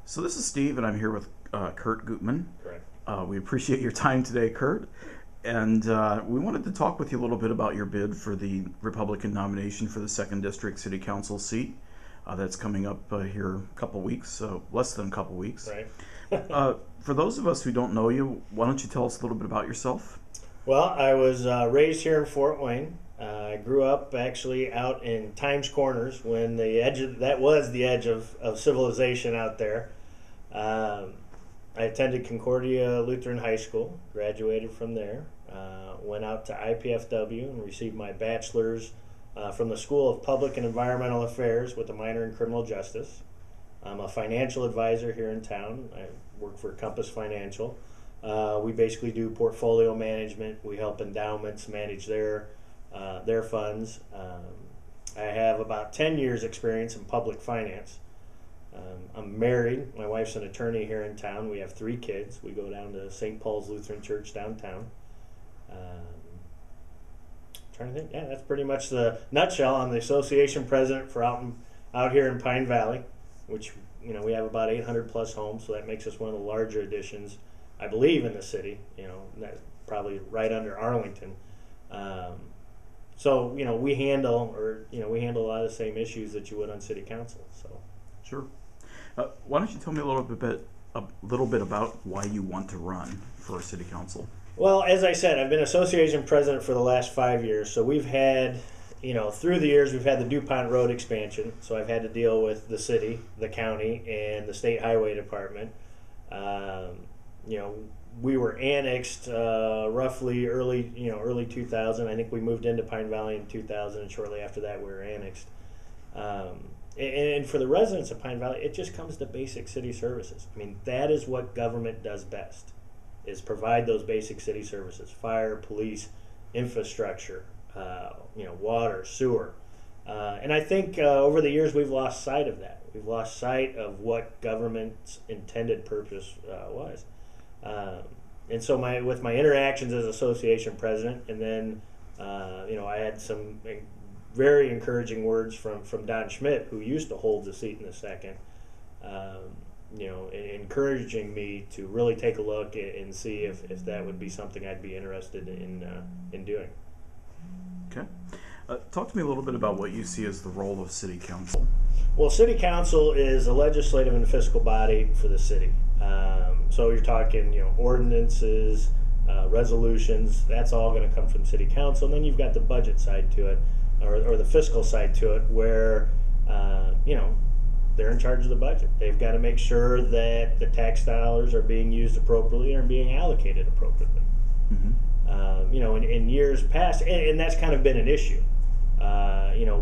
So this is Steve, and I'm here with Kurt Gutman. Correct. We appreciate your time today, Kurt. And we wanted to talk with you a little bit about your bid for the Republican nomination for the 2nd District City Council seat. That's coming up here a couple weeks, less than a couple weeks. Right. For those of us who don't know you, why don't you tell us a little bit about yourself? Well, I was raised here in Fort Wayne. I grew up actually out in Times Corners when that was the edge of civilization out there. I attended Concordia Lutheran High School, graduated from there, went out to IPFW and received my bachelor's from the School of Public and Environmental Affairs with a minor in criminal justice. I'm a financial advisor here in town. I work for Compass Financial. We basically do portfolio management. We help endowments manage their funds. I have about 10 years experience in public finance. I'm married. My wife's an attorney here in town. We have 3 kids. We go down to St. Paul's Lutheran Church downtown. Trying to think. Yeah, that's pretty much the nutshell. I'm the association president for out here in Pine Valley, which we have about 800 plus homes, so that makes us one of the larger additions, I believe, in the city. Probably right under Arlington. So we handle a lot of the same issues that you would on city council. So sure. Why don't you tell me a little bit about why you want to run for city council? Well, as I said, I've been association president for the last 5 years. So we've had, through the years, we've had the DuPont Road expansion. So I've had to deal with the city, the county, and the state highway department. We were annexed roughly early 2000. I think we moved into Pine Valley in 2000, and shortly after that we were annexed. And for the residents of Pine Valley, it just comes to basic city services. I mean, that is what government does best, is provide those basic city services: fire, police, infrastructure, water, sewer. And I think over the years we've lost sight of that. We've lost sight of what government's intended purpose was. And so with my interactions as association president, and then I had some very encouraging words from Don Schmidt, who used to hold the seat in the 2nd, encouraging me to really take a look and see if that would be something I'd be interested in doing. Okay. Talk to me a little bit about what you see as the role of city council. Well, city council is a legislative and fiscal body for the city. So you're talking, ordinances, resolutions. That's all going to come from city council. And then you've got the budget side to it, or the fiscal side to it, where they're in charge of the budget. They've got to make sure that the tax dollars are being used appropriately and being allocated appropriately. Mm-hmm. In years past, and that's kind of been an issue.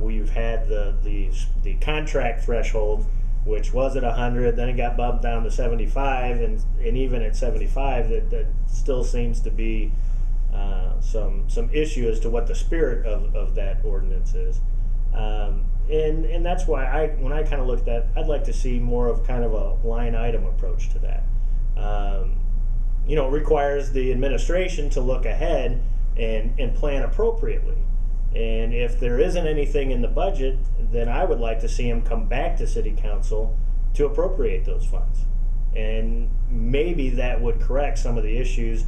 We've had the contract threshold, which was at 100, then it got bumped down to 75, and even at 75, that still seems to be some issue as to what the spirit of that ordinance is. And that's why when I kind of looked at, I'd like to see more of kind of a line item approach to that. It requires the administration to look ahead and plan appropriately. And if there isn't anything in the budget, then I would like to see them come back to city council to appropriate those funds. And maybe that would correct some of the issues,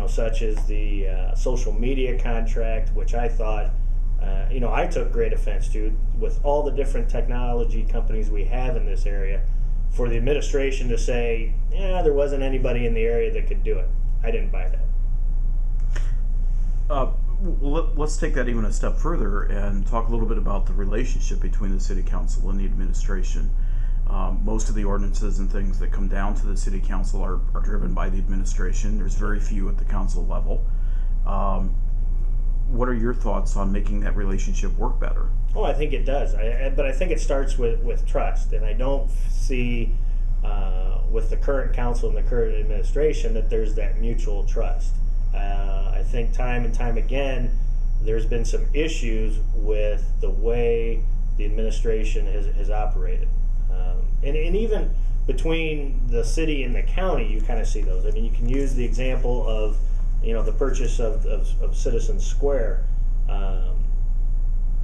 such as the social media contract, which I thought, I took great offense to, with all the different technology companies we have in this area, for the administration to say, there wasn't anybody in the area that could do it. I didn't buy that. Let's take that even a step further and talk a little bit about the relationship between the city council and the administration. Most of the ordinances and things that come down to the city council are driven by the administration. There's very few at the council level. What are your thoughts on making that relationship work better? Oh, I think it does. But I think it starts with trust. And I don't see with the current council and the current administration that there's that mutual trust. I think time and time again, there's been some issues with the way the administration has operated. And even between the city and the county, you kind of see those. I mean, you can use the example of, the purchase of Citizen Square.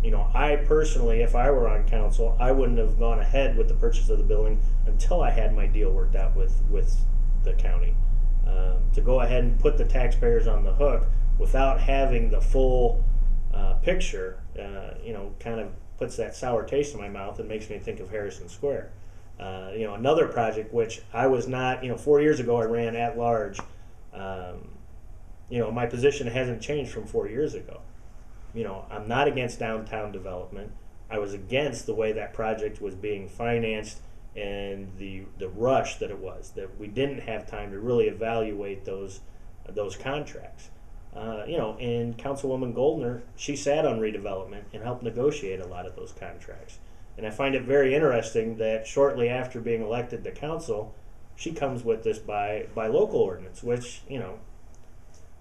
I personally, if I were on council, I wouldn't have gone ahead with the purchase of the building until I had my deal worked out with the county. To go ahead and put the taxpayers on the hook without having the full picture, kind of puts that sour taste in my mouth and makes me think of Harrison Square. Another project which I was not, 4 years ago I ran at large. My position hasn't changed from 4 years ago. I'm not against downtown development. I was against the way that project was being financed and the rush that it was, that we didn't have time to really evaluate those contracts. And Councilwoman Goldner, she sat on redevelopment and helped negotiate a lot of those contracts. And I find it very interesting that shortly after being elected to council, she comes with this by local ordinance, which,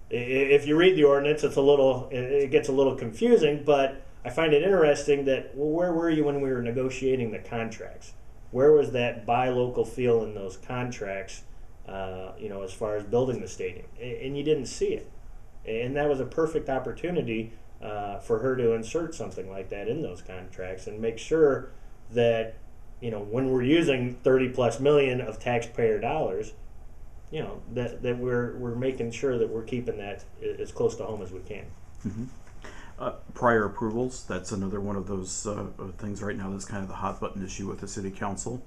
if you read the ordinance, it gets a little confusing, but I find it interesting that, well, where were you when we were negotiating the contracts? Where was that buy local feel in those contracts, as far as building the stadium? And you didn't see it. And that was a perfect opportunity for her to insert something like that in those contracts and make sure that, when we're using 30 plus million of taxpayer dollars, that we're making sure that we're keeping that as close to home as we can. Mm-hmm. Prior approvals, that's another one of those things right now that's kind of the hot button issue with the city council.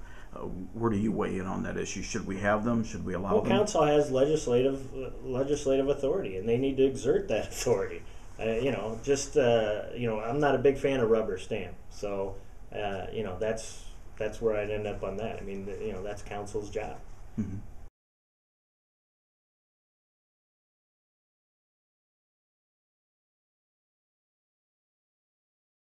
Where do you weigh in on that issue? Should we have them? Should we allow them? Council has legislative authority, and they need to exert that authority. I'm not a big fan of rubber stamp, so that's where I'd end up on that. I mean, that's council's job. Mm-hmm.